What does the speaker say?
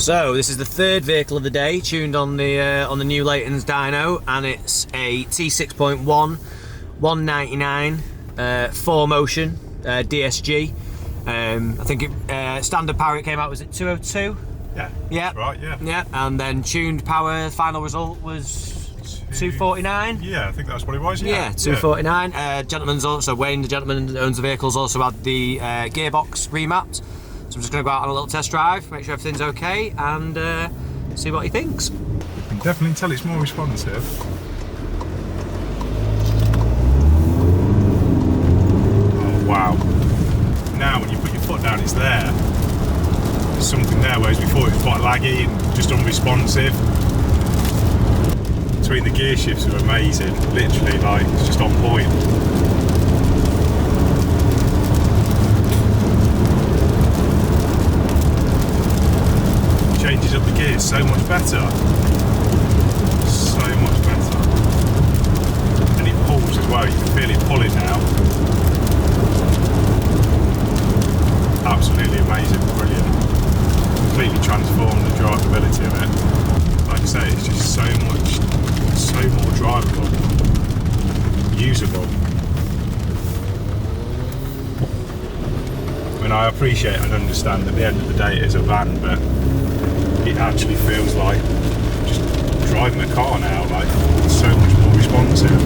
So this is the third vehicle of the day, tuned on the new Leighton's dyno, and it's a T6.1 199 4Motion DSG. I think standard power it came out, was it 202? Yeah. Yeah. Right. Yeah. Yeah. And then tuned power, final result was 249. Yeah, I think that's what it was. Yeah, 249. Gentleman's also Wayne, the gentleman that owns the vehicles, also had the gearbox remapped. So I'm just going to go out on a little test drive, make sure everything's okay, and see what he thinks. You can definitely tell it's more responsive. Oh wow! Now when you put your foot down, it's there. There's something there, whereas before it was quite laggy and just unresponsive. Between the gear shifts are amazing. Literally, like it's just on point. Changes up the gears so much better. So much better. And it pulls as well, you can feel it pulling now. Absolutely amazing, brilliant. Completely transformed the drivability of it. Like I say, it's just so more drivable, usable. I mean, I appreciate and understand at the end of the day it is a van, but it actually feels like just driving a car now, like it's so much more responsive.